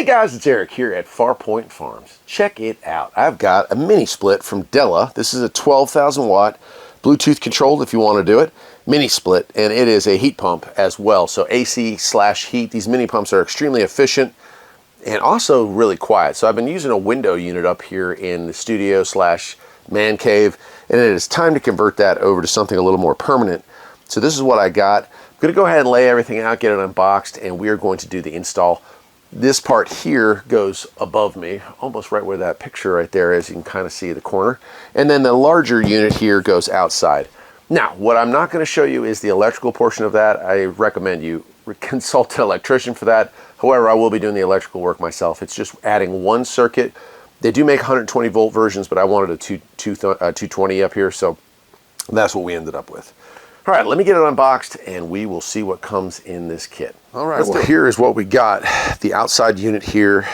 Hey guys, it's Eric here at Farpoint Farms. Check it out. I've got a mini split from Della. This is a 12,000 watt, Bluetooth controlled if you want to do it, mini split, and it is a heat pump as well. So AC/heat. These mini pumps are extremely efficient and also really quiet. So I've been using a window unit up here in the studio / man cave, and it is time to convert that over to something a little more permanent. So this is what I got. I'm going to go ahead and lay everything out, get it unboxed, and we are going to do the install. This part here goes above me, almost right where that picture right there is. You can kind of see the corner. And then the larger unit here goes outside. Now, what I'm not going to show you is the electrical portion of that. I recommend you consult an electrician for that. However, I will be doing the electrical work myself. It's just adding one circuit. They do make 120 volt versions, but I wanted a 220 up here, so that's what we ended up with. All right, let me get it unboxed and we will see what comes in this kit. All right, well, here is what we got. The outside unit here,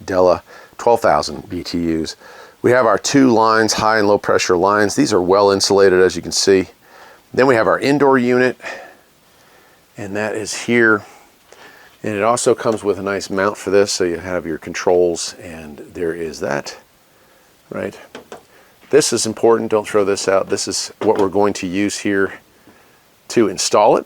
Della, 12,000 BTUs. We have our two lines, high and low pressure lines. These are well insulated, as you can see. Then we have our indoor unit, and that is here. And it also comes with a nice mount for this, so you have your controls, and there is that, right? This is important, don't throw this out. This is what we're going to use here to install it.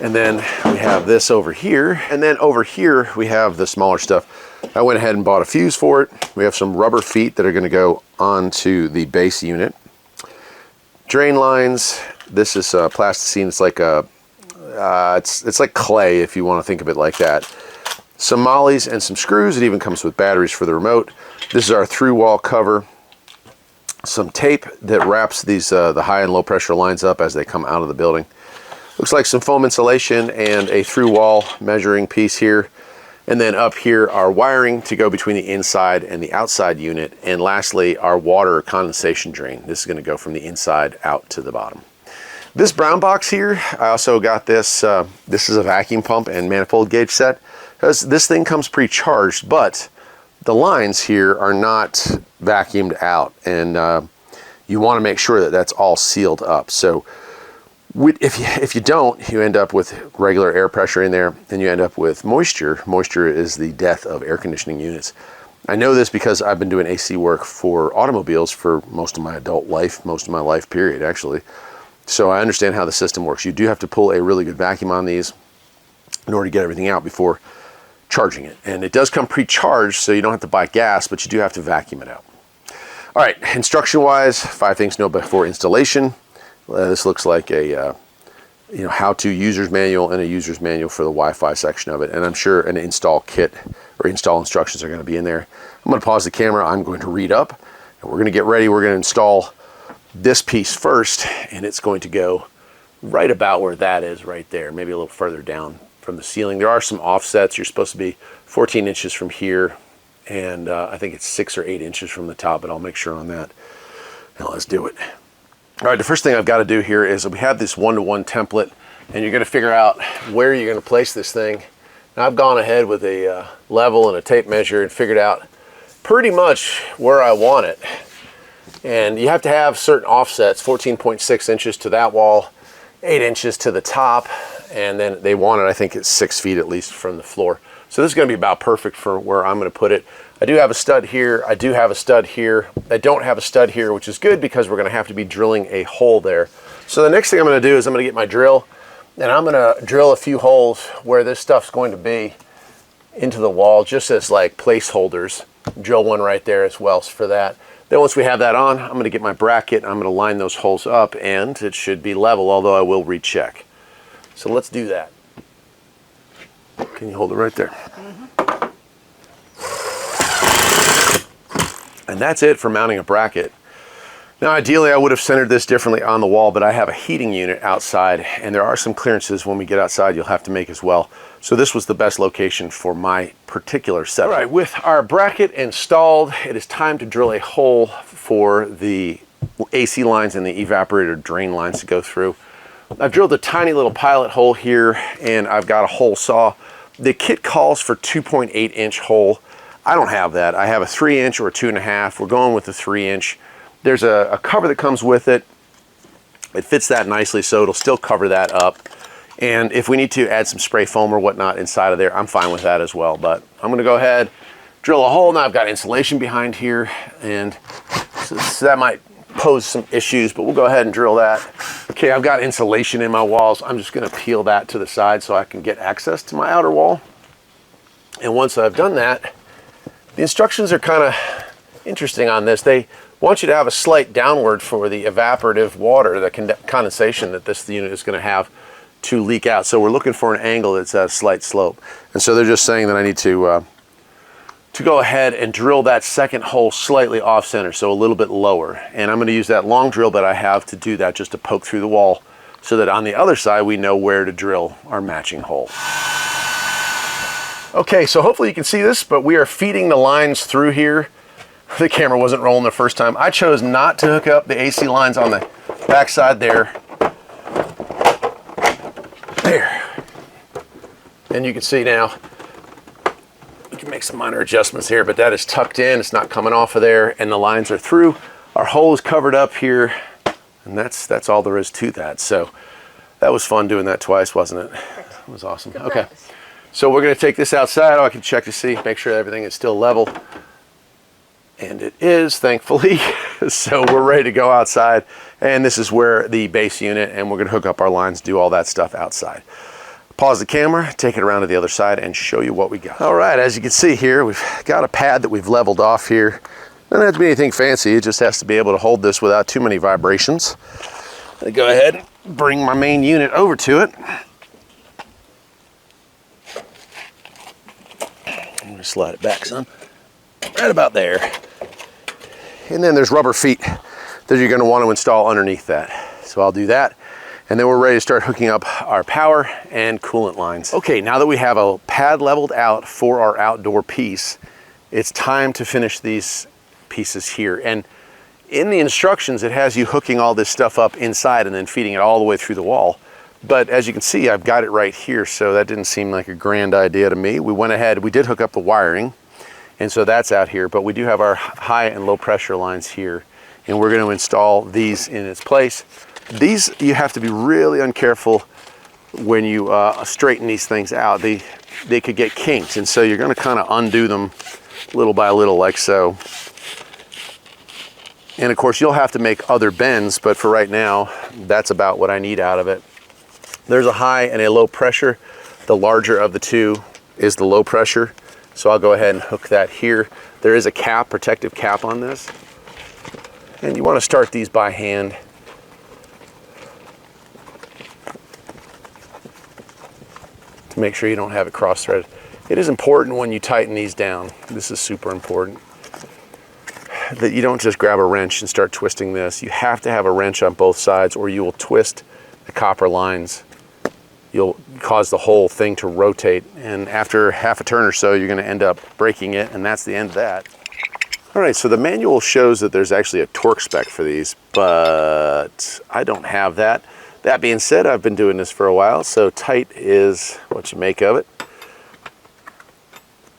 And then we have this over here, and then over here we have the smaller stuff. I went ahead and bought a fuse for it. We have some rubber feet that are going to go onto the base unit. Drain lines. This is plasticine. It's like a it's like clay, if you want to think of it like that. Some mollies and some screws. It even comes with batteries for the remote. This is our through wall cover. Some tape that wraps these the high and low pressure lines up as they come out of the building. Looks like some foam insulation and a through wall measuring piece here. And then up here, our wiring to go between the inside and the outside unit. And lastly, our water condensation drain. This is going to go from the inside out to the bottom. This brown box here, I also got this. This is a vacuum pump and manifold gauge set. Because this thing comes pre-charged, but the lines here are not vacuumed out, and you want to make sure that that's all sealed up. So if you don't, you end up with regular air pressure in there, and you end up with moisture. Moisture is the death of air conditioning units. I know this because I've been doing AC work for automobiles for most of my adult life, most of my life period actually. So I understand how the system works. You do have to pull a really good vacuum on these in order to get everything out before charging it. And it does come pre-charged, so you don't have to buy gas, but you do have to vacuum it out. All right, instruction-wise, 5 things to know before installation. This looks like a how-to user's manual and a user's manual for the Wi-Fi section of it. And I'm sure an install kit or install instructions are going to be in there. I'm going to pause the camera. I'm going to read up, and we're going to get ready. We're going to install this piece first, and it's going to go right about where that is right there, maybe a little further down from the ceiling. There are some offsets. You're supposed to be 14 inches from here, and I think it's 6 or 8 inches from the top, but I'll make sure on that. Now let's do it. All right, the first thing I've got to do here is we have this 1-to-1 template, and you're going to figure out where you're going to place this thing. Now I've gone ahead with a level and a tape measure and figured out pretty much where I want it. And you have to have certain offsets, 14.6 inches to that wall, 8 inches to the top, and then they want it, I think it's 6 feet at least from the floor. So this is going to be about perfect for where I'm going to put it. I do have a stud here. I do have a stud here. I don't have a stud here, which is good because we're going to have to be drilling a hole there. So the next thing I'm going to do is I'm going to get my drill, and I'm going to drill a few holes where this stuff's going to be into the wall, just as like placeholders. Drill one right there as well for that. Then once we have that on, I'm going to get my bracket. I'm going to line those holes up, and it should be level, although I will recheck. So let's do that. Can you hold it right there? Mm-hmm. And that's it for mounting a bracket. Now ideally I would have centered this differently on the wall, but I have a heating unit outside, and there are some clearances when we get outside you'll have to make as well. So this was the best location for my particular setup. All right, with our bracket installed, it is time to drill a hole for the AC lines and the evaporator drain lines to go through. I've drilled a tiny little pilot hole here, and I've got a hole saw. The kit calls for 2.8 inch hole. I don't have that. I have a 3 inch or a 2.5. We're going with the 3 inch. There's a cover that comes with it. It fits that nicely, so it'll still cover that up. And if we need to add some spray foam or whatnot inside of there, I'm fine with that as well. But I'm gonna go ahead, drill a hole. Now I've got insulation behind here, and so that might pose some issues, but we'll go ahead and drill that. Okay, I've got insulation in my walls. I'm just gonna peel that to the side so I can get access to my outer wall. And once I've done that, the instructions are kind of interesting on this. They want you to have a slight downward for the evaporative water, the condensation that this unit is going to have to leak out. So we're looking for an angle that's at a slight slope. And so they're just saying that I need to go ahead and drill that second hole slightly off center, so a little bit lower. And I'm going to use that long drill that I have to do that, just to poke through the wall, so that on the other side we know where to drill our matching hole. Okay, so hopefully you can see this, but we are feeding the lines through here. The camera wasn't rolling the first time. I chose not to hook up the AC lines on the back side there. There. And you can see now, we can make some minor adjustments here, but that is tucked in. It's not coming off of there, and the lines are through. Our hole is covered up here, and that's all there is to that. So that was fun doing that twice, wasn't it? It was awesome. Okay. So we're going to take this outside. I can check to see, make sure everything is still level. And it is, thankfully. So we're ready to go outside. And this is where the base unit, and we're going to hook up our lines, do all that stuff outside. Pause the camera, take it around to the other side, and show you what we got. All right, as you can see here, we've got a pad that we've leveled off here. Doesn't have to be anything fancy. It just has to be able to hold this without too many vibrations. I'll go ahead and bring my main unit over to it. I'm going to slide it back some, right about there. And then there's rubber feet that you're going to want to install underneath that. So I'll do that. And then we're ready to start hooking up our power and coolant lines. Okay, now that we have a pad leveled out for our outdoor piece, it's time to finish these pieces here. And in the instructions, it has you hooking all this stuff up inside and then feeding it all the way through the wall. But as you can see, I've got it right here, so that didn't seem like a grand idea to me. We went ahead, we did hook up the wiring, and so that's out here, but we do have our high and low pressure lines here, and we're going to install these in its place. These, you have to be really uncareful when you straighten these things out. They could get kinked, and so you're going to kind of undo them little by little, like so. And of course, you'll have to make other bends, but for right now, that's about what I need out of it. There's a high and a low pressure. The larger of the two is the low pressure. So I'll go ahead and hook that here. There is a cap, protective cap on this. And you want to start these by hand. To make sure you don't have it cross-threaded. It is important when you tighten these down, this is super important, that you don't just grab a wrench and start twisting this. You have to have a wrench on both sides or you will twist the copper lines. You'll cause the whole thing to rotate, and after half a turn or so, you're going to end up breaking it, and that's the end of that. All right, so the manual shows that there's actually a torque spec for these, but I don't have that. That being said, I've been doing this for a while, so tight is what you make of it.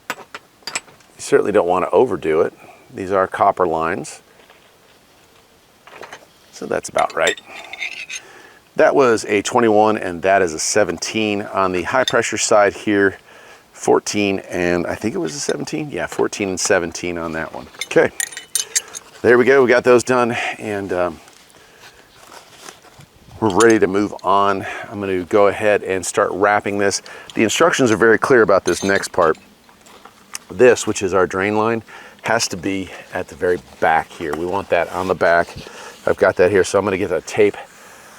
You certainly don't want to overdo it. These are copper lines, so that's about right. That was a 21 and that is a 17. On the high pressure side here, 14 and I think it was a 17. Yeah, 14 and 17 on that one. Okay, there we go. We got those done, and we're ready to move on. I'm going to go ahead and start wrapping this. The instructions are very clear about this next part. This, which is our drain line, has to be at the very back here. We want that on the back. I've got that here, so I'm going to get that tape.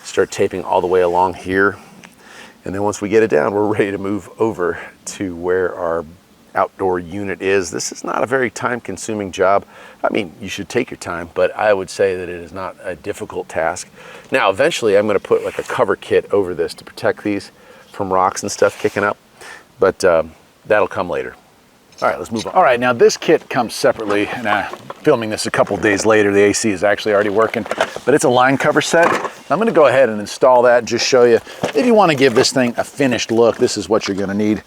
Start taping all the way along here, and then once we get it down, we're ready to move over to where our outdoor unit is. This is not a very time-consuming job. I mean, you should take your time, but I would say that it is not a difficult task. Now, eventually, I'm going to put like a cover kit over this to protect these from rocks and stuff kicking up, but that'll come later. All right, let's move on. All right, now this kit comes separately, and I'm filming this a couple days later. The AC is actually already working, but it's a line cover set. I'm gonna go ahead and install that and just show you, if you wanna give this thing a finished look, this is what you're gonna need.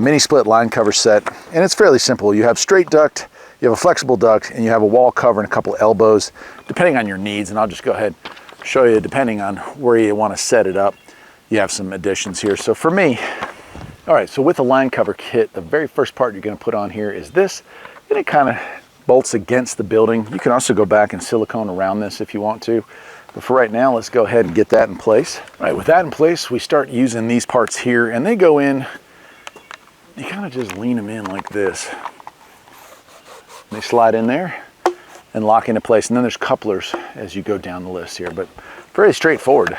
Mini split line cover set, and it's fairly simple. You have straight duct, you have a flexible duct, and you have a wall cover and a couple elbows, depending on your needs, and I'll just go ahead and show you depending on where you wanna set it up. you have some additions here. So for me, all right, so with the line cover kit, the very first part you're going to put on here is this, and it kind of bolts against the building. You can also go back and silicone around this if you want to. But for right now, let's go ahead and get that in place. All right, with that in place, we start using these parts here, and they go in, you kind of just lean them in like this. They slide in there and lock into place. And then there's couplers as you go down the list here, but very straightforward.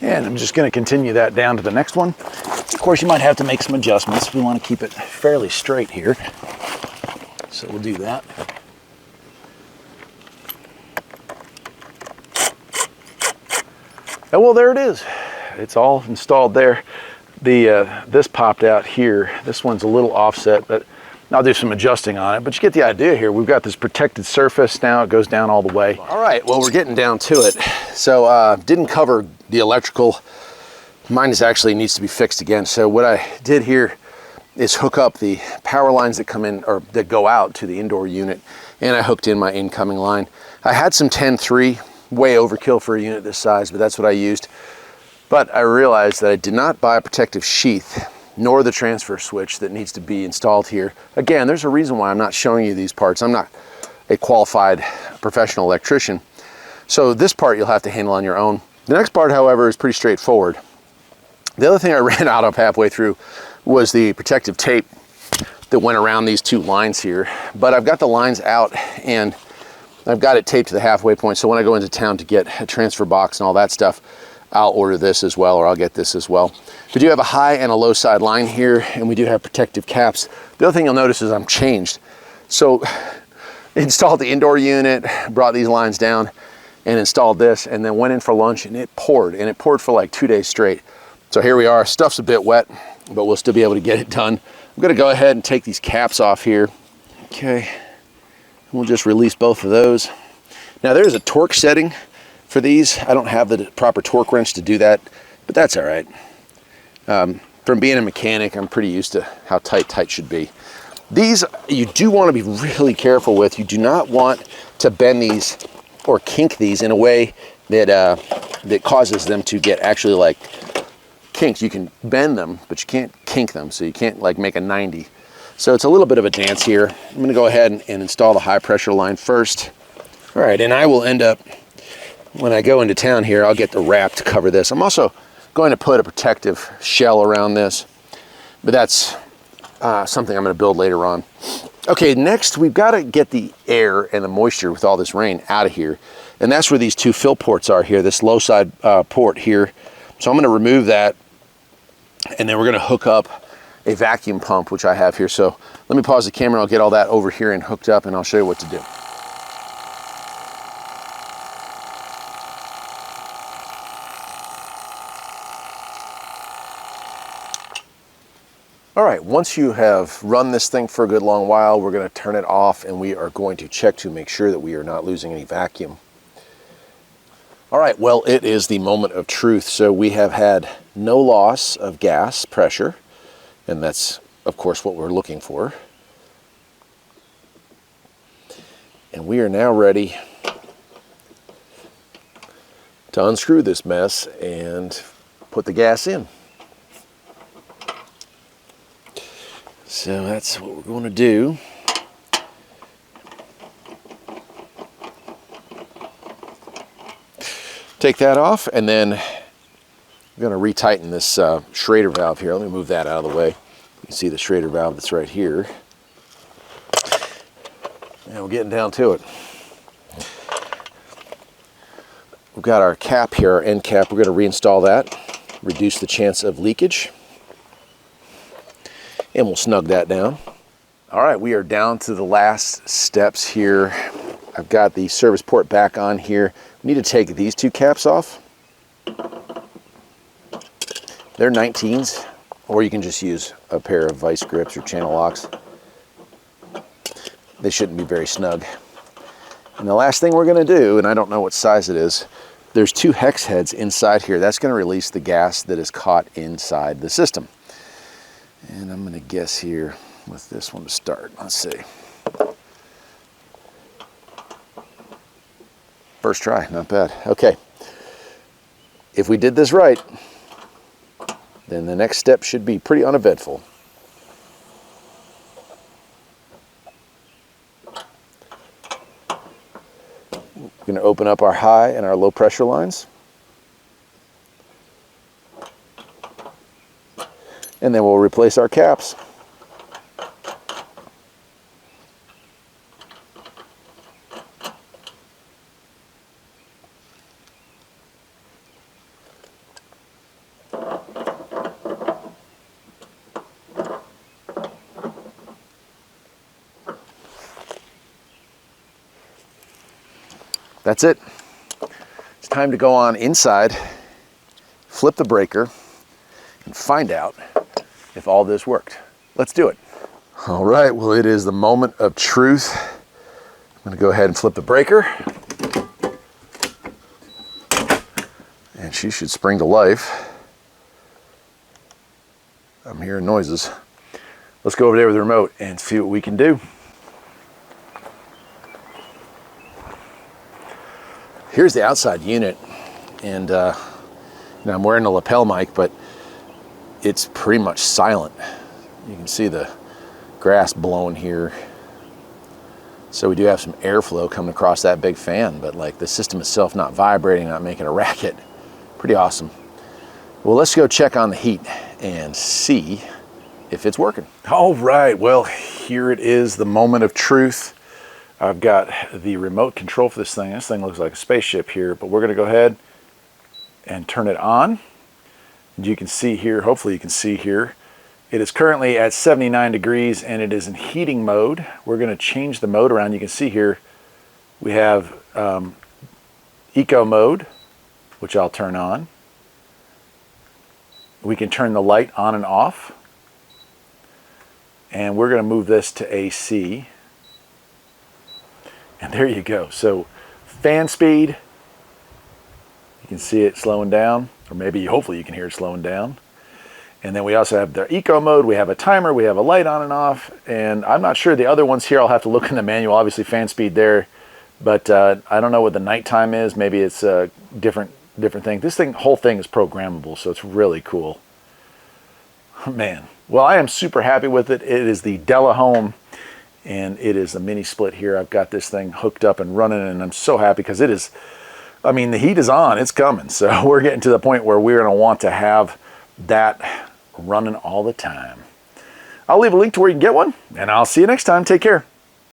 And I'm just going to continue that down to the next one. Of course, you might have to make some adjustments. We want to keep it fairly straight here. So we'll do that. And well, there it is. It's all installed there. This popped out here. This one's a little offset, but I'll do some adjusting on it. But you get the idea here. We've got this protected surface now. It goes down all the way. All right, well, we're getting down to it. So didn't cover the electrical. Mine actually needs to be fixed again. So what I did here is hook up the power lines that come in or that go out to the indoor unit, and I hooked in my incoming line. I had some 10-3, way overkill for a unit this size, but that's what I used. But I realized that I did not buy a protective sheath, nor the transfer switch that needs to be installed here. Again, there's a reason why I'm not showing you these parts. I'm not a qualified professional electrician. So this part you'll have to handle on your own. The next part, however, is pretty straightforward. The other thing I ran out of halfway through was the protective tape that went around these two lines here. But I've got the lines out and I've got it taped to the halfway point. So when I go into town to get a transfer box and all that stuff, I'll order this as well, or I'll get this as well. We do have a high and a low side line here, and we do have protective caps. The other thing you'll notice is I'm changed. So installed the indoor unit, brought these lines down and installed this, and then went in for lunch and it poured for like 2 days straight. So here we are. Stuff's a bit wet, but we'll still be able to get it done. I'm gonna go ahead and take these caps off here. Okay, we'll just release both of those. Now there's a torque setting for these. I don't have the proper torque wrench to do that, but that's all right. From being a mechanic, I'm pretty used to how tight should be. These, you do want to be really careful with. You do not want to bend these or kink these in a way that that causes them to get actually like kinked. You can bend them, but you can't kink them, so you can't like make a 90. So it's a little bit of a dance here. I'm going to go ahead and install the high pressure line first. All right, and I will end up, when I go into town here, I'll get the wrap to cover this. I'm also going to put a protective shell around this, but that's something I'm going to build later on. Okay, next we've got to get the air and the moisture with all this rain out of here, and that's where these two fill ports are here, this low side port here. So I'm going to remove that, and then we're going to hook up a vacuum pump, which I have here. So let me pause the camera, I'll get all that over here and hooked up, and I'll show you what to do. All right, once you have run this thing for a good long while, we're going to turn it off and we are going to check to make sure that we are not losing any vacuum. All right, well, it is the moment of truth. So we have had no loss of gas pressure, and that's, of course, what we're looking for. And we are now ready to unscrew this mess and put the gas in. So that's what we're going to do. Take that off, and then I'm going to retighten this Schrader valve here. Let me move that out of the way. You can see the Schrader valve that's right here. And we're getting down to it. We've got our cap here, our end cap. We're going to reinstall that, reduce the chance of leakage. And we'll snug that down. All right, we are down to the last steps here. I've got the service port back on here. We need to take these two caps off. They're 19s, or you can just use a pair of vice grips or channel locks. They shouldn't be very snug. And the last thing we're gonna do, and I don't know what size it is, there's two hex heads inside here. That's gonna release the gas that is caught inside the system. And I'm gonna guess here with this one to start. Let's see. First try, not bad. Okay. if we did this right, then the next step should be pretty uneventful. We're going to open up our high and our low pressure lines. And then we'll replace our caps. That's it. It's time to go on inside, flip the breaker, and find out if all this worked. Let's do it. All right, well, it is the moment of truth. I'm gonna go ahead and flip the breaker. And she should spring to life. I'm hearing noises. Let's go over there with the remote and see what we can do. Here's the outside unit, and I'm wearing a lapel mic, but it's pretty much silent. You can see the grass blowing here. So we do have some airflow coming across that big fan, but like the system itself not vibrating, not making a racket. Pretty awesome. Well, let's go check on the heat and see if it's working. All right, well, here it is, the moment of truth. I've got the remote control for this thing. This thing looks like a spaceship here, but we're gonna go ahead and turn it on. And you can see here, hopefully you can see here, it is currently at 79 degrees and it is in heating mode. We're gonna change the mode around. You can see here, we have eco mode, which I'll turn on. We can turn the light on and off. And we're gonna move this to AC. And there you go. So fan speed, you can see it slowing down, or maybe hopefully you can hear it slowing down. And then we also have the eco mode. We have a timer, we have a light on and off, and I'm not sure the other ones here. I'll have to look in the manual. Obviously fan speed there, but I don't know what the nighttime is. Maybe it's a different thing. This whole thing is programmable, so it's really cool. Man, well, I am super happy with it. It is the Della home. And it is a mini split here. I've got this thing hooked up and running, and I'm so happy because it is, I mean, the heat is on, it's coming. So we're getting to the point where we're gonna want to have that running all the time. I'll leave a link to where you can get one, and I'll see you next time. Take care.